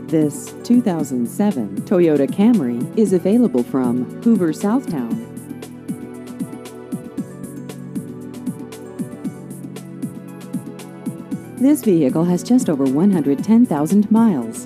This 2007 Toyota Camry is available from Hoover, Southtown. This vehicle has just over 110,000 miles.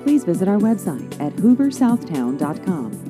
Please visit our website at hooversouthtown.com.